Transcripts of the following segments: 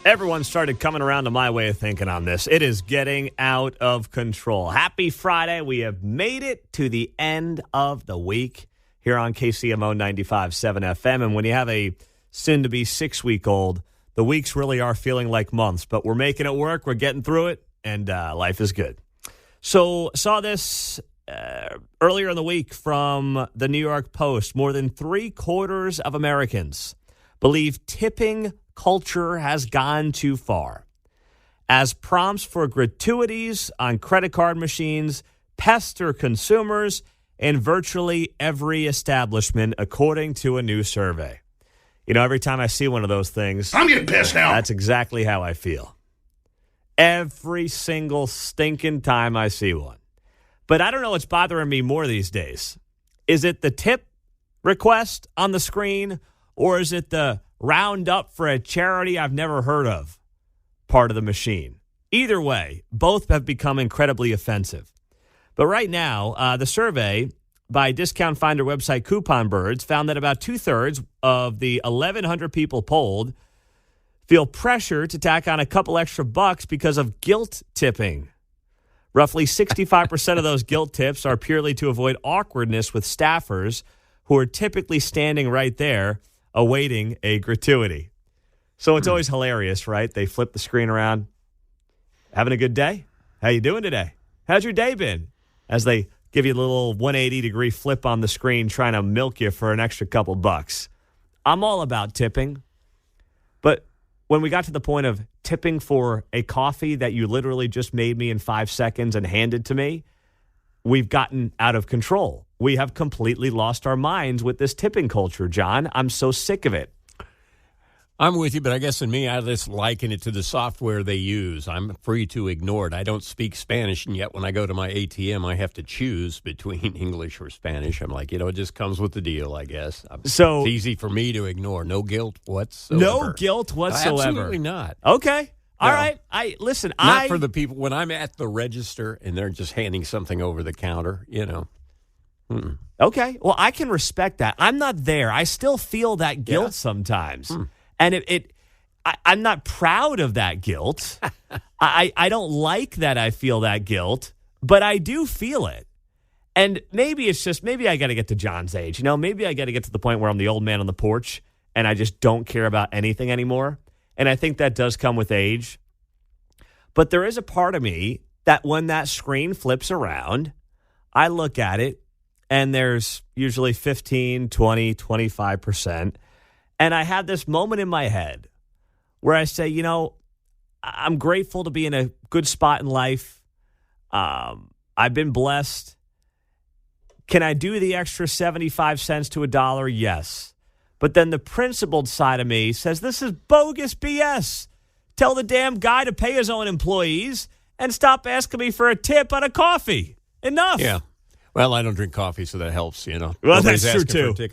Everyone started coming around to my way of thinking on this. It is getting out of control. Happy Friday. We have made it to the end of the week here on KCMO 95.7 FM. And when you have a soon-to-be 6-week-old, the weeks really are feeling like months. But we're making it work. We're getting through it. And life is good. So saw this earlier in the week from the New York Post. More than 3/4 of Americans believe tipping culture has gone too far, as prompts for gratuities on credit card machines pester consumers in virtually every establishment, according to a new survey. You know, every time I see one of those things, I'm getting pissed now. That's exactly how I feel. Every single stinking time I see one. But I don't know what's bothering me more these days. Is it the tip request on the screen, or is it the round up for a charity I've never heard of part of the machine? Either way, both have become incredibly offensive. But right now, the survey by discount finder website Coupon Birds found that about 2/3 of the 1,100 people polled feel pressure to tack on a couple extra bucks because of guilt tipping. Roughly 65% of those guilt tips are purely to avoid awkwardness with staffers who are typically standing right there awaiting a gratuity. So it's always hilarious, right? They flip the screen around. Having a good day? How you doing today? How's your day been? As they give you a little 180-degree flip on the screen trying to milk you for an extra couple bucks. I'm all about tipping. But when we got to the point of tipping for a coffee that you literally just made me in 5 seconds and handed to me, we've gotten out of control. We have completely lost our minds with this tipping culture, John. I'm so sick of it. I'm with you, but I guess in me, I just liken it to the software they use. I'm free to ignore it. I don't speak Spanish, and yet when I go to my ATM, I have to choose between English or Spanish. I'm like, it just comes with the deal, I guess. So it's easy for me to ignore. No guilt whatsoever. No guilt whatsoever. Absolutely not. Okay. All No. right. Not for the people when I'm at the register and they're just handing something over the counter, Mm-mm. Okay. Well, I can respect that. I'm not there. I still feel that guilt sometimes. And I'm not proud of that guilt. I don't like that I feel that guilt, but I do feel it. And maybe I got to get to John's age. Maybe I got to get to the point where I'm the old man on the porch and I just don't care about anything anymore. And I think that does come with age. But there is a part of me that when that screen flips around, I look at it and there's usually 15, 20, 25%. And I have this moment in my head where I say, I'm grateful to be in a good spot in life. I've been blessed. Can I do the extra 75 cents to $1? Yes. But then the principled side of me says, this is bogus BS. Tell the damn guy to pay his own employees and stop asking me for a tip on a coffee. Enough. Yeah. Well, I don't drink coffee, so that helps, Well, Nobody's that's true, too.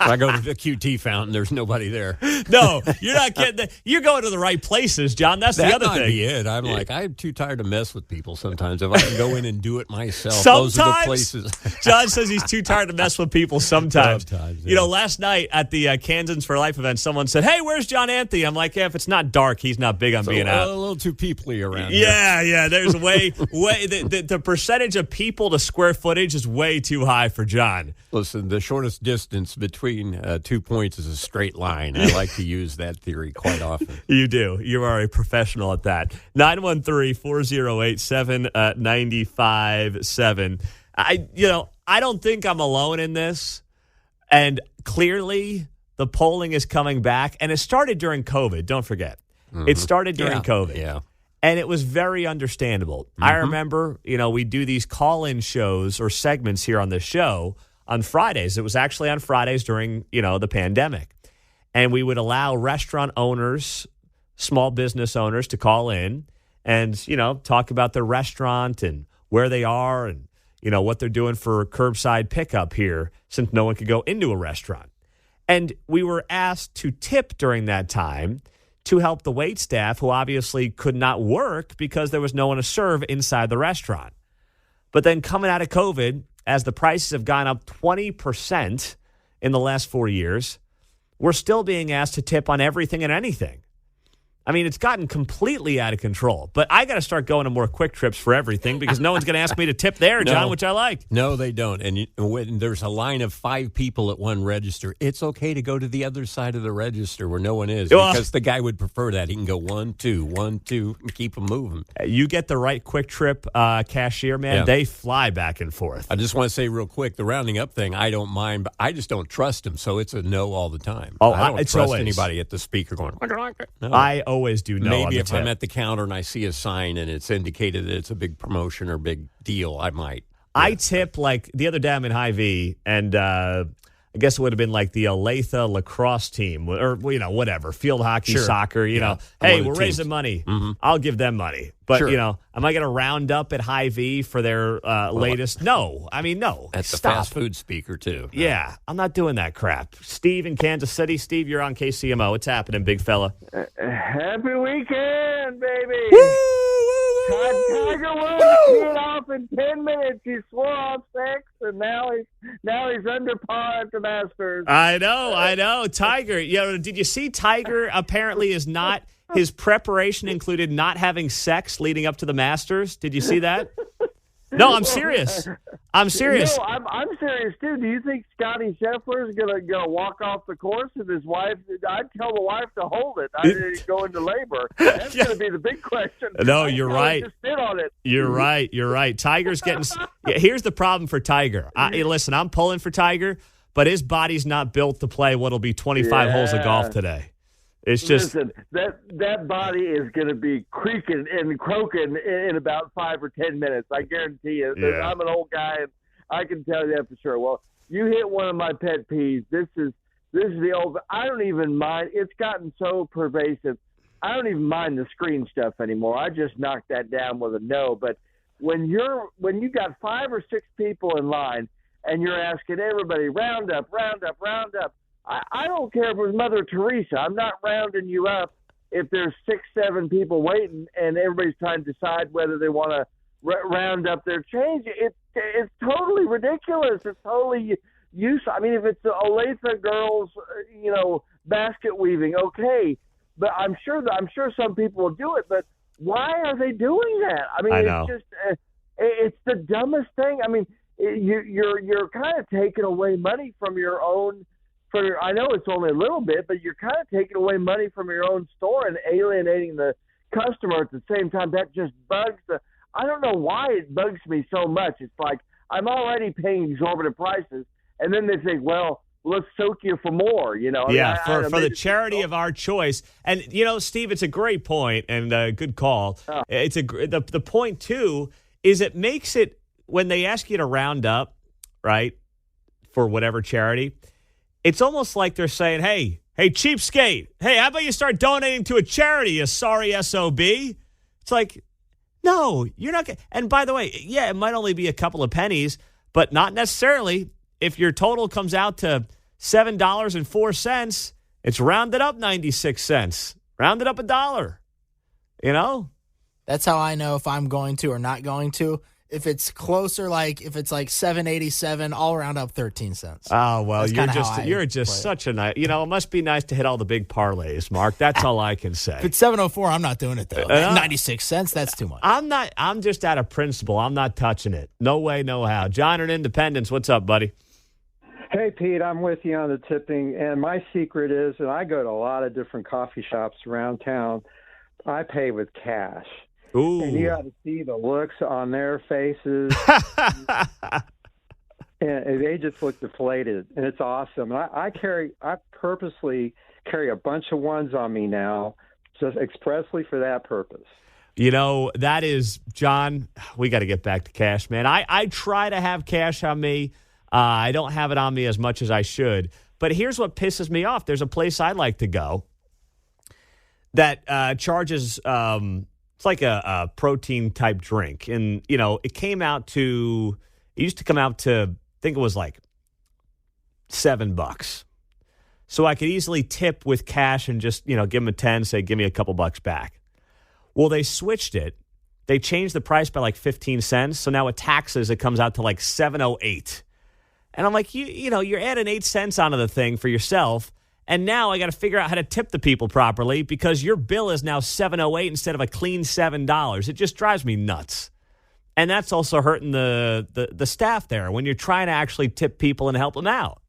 I go to the QT fountain, there's nobody there. No, you're not getting you're going to the right places, John. That's the other thing. That might be it. I'm like, I'm too tired to mess with people sometimes. If I can go in and do it myself, sometimes, those are the places. John says he's too tired to mess with people sometimes. Yeah. Last night at the Kansans for Life event, someone said, hey, where's John Anthony? I'm like, if it's not dark, he's not big on being out. A little too peoply around here. Yeah. There's way the percentage of people to square footage is way too high for John. Listen, the shortest distance between 2 points is a straight line. I like to use that theory quite often. You do. You are a professional at that. 913-408-7957. I don't think I'm alone in this. And clearly, the polling is coming back. And it started during COVID. Don't forget. Mm-hmm. It started during COVID. Yeah. And it was very understandable. Mm-hmm. I remember, we do these call-in shows or segments here on this show on Fridays. It was actually on Fridays during, the pandemic. And we would allow restaurant owners, small business owners to call in and, talk about their restaurant and where they are and, what they're doing for curbside pickup here since no one could go into a restaurant. And we were asked to tip during that time to help the wait staff who obviously could not work because there was no one to serve inside the restaurant. But then coming out of COVID, as the prices have gone up 20% in the last 4 years, we're still being asked to tip on everything and anything. I mean, it's gotten completely out of control. But I got to start going to more quick trips for everything because no one's going to ask me to tip there, John, which I like. No, they don't. And when there's a line of 5 people at one register, it's okay to go to the other side of the register where no one is because the guy would prefer that. He can go 1, 2, 1, 2, and keep them moving. You get the right quick trip cashier, man, they fly back and forth. I just want to say real quick, the rounding up thing, I don't mind, but I just don't trust him, so it's a no all the time. Oh, I don't it's trust always anybody at the speaker going, no. I always do no. Maybe if I'm at the counter and I see a sign and it's indicated that it's a big promotion or big deal, I might. I tip, like, the other day I'm in Hy-Vee, and I guess it would have been like the Olathe lacrosse team or, whatever, field hockey, soccer, hey, we're raising money. Mm-hmm. I'll give them money. But, am I going to round up at Hy-Vee for their latest? No. I mean, no. That's the fast food speaker, too. Yeah, I'm not doing that crap. Steve in Kansas City. Steve, you're on KCMO. What's happening, big fella? Happy weekend, baby. Woo! Tiger Woods hit off in 10 minutes. He swore off 6, and now he's under par at the Masters. I know. Tiger. Did you see Tiger apparently is not – his preparation included not having sex leading up to the Masters? Did you see that? No, I'm serious. No, I'm serious too. Do you think Scotty Scheffler is gonna walk off the course with his wife? I'd tell the wife to hold it. I didn't go into labor. That's gonna be the big question. No, you're right. Just sit on it. You're right. Tiger's getting. Here's the problem for Tiger. Listen, I'm pulling for Tiger, but his body's not built to play what'll be 25 holes of golf today. It's just that body is going to be creaking and croaking in about 5 or 10 minutes. I guarantee you. Yeah. I'm an old guy, and I can tell you that for sure. Well, you hit one of my pet peeves. This is the old. I don't even mind. It's gotten so pervasive. I don't even mind the screen stuff anymore. I just knock that down with a no. But when you got 5 or 6 people in line, and you're asking everybody round up. I don't care if it was Mother Teresa. I'm not rounding you up if there's 6, 7 people waiting and everybody's trying to decide whether they want to round up their change. It's totally ridiculous. It's totally useless. I mean, if it's the Olathe girls, basket weaving, okay. But I'm sure some people will do it. But why are they doing that? I mean, it's just it's the dumbest thing. I mean, you're kind of taking away money from your own. I know it's only a little bit, but you're kind of taking away money from your own store and alienating the customer at the same time. That just bugs I don't know why it bugs me so much. It's like I'm already paying exorbitant prices, and then they think, well, let's soak you for more, Yeah, for the charity of our choice. And, Steve, it's a great point and a good call. Oh. The point, too, is it makes it, when they ask you to round up, right, for whatever charity, it's almost like they're saying, hey, cheapskate, hey, how about you start donating to a charity, you sorry SOB? It's like, no, you're not going to. And by the way, yeah, it might only be a couple of pennies, but not necessarily. If your total comes out to $7.04, it's rounded up 96 cents, rounded up $1, That's how I know if I'm going to or not going to. If it's closer, if it's like $7.87, I'll round up 13 cents. Oh, well, you're just such a nice. It must be nice to hit all the big parlays, Mark. That's all I can say. If it's $7.04, I'm not doing it though. 96 cents, that's too much. I'm just out of principle. I'm not touching it. No way, no how. John in Independence, what's up, buddy? Hey, Pete, I'm with you on the tipping, and my secret is that I go to a lot of different coffee shops around town. I pay with cash. Ooh. And you got to see the looks on their faces. And they just look deflated, and it's awesome. And I purposely carry a bunch of ones on me now, just expressly for that purpose. That is, John, we got to get back to cash, man. I try to have cash on me. I don't have it on me as much as I should. But here's what pisses me off. There's a place I like to go that charges it's like a protein-type drink. And, it used to come out to, I think it was like $7. So I could easily tip with cash and just, give them a 10, say, give me a couple bucks back. Well, they switched it. They changed the price by like 15 cents. So now with taxes, it comes out to like $7.08. And I'm like, you're adding 8 cents onto the thing for yourself. And now I got to figure out how to tip the people properly because your bill is now $7.08 instead of a clean $7. It just drives me nuts. And that's also hurting the staff there when you're trying to actually tip people and help them out.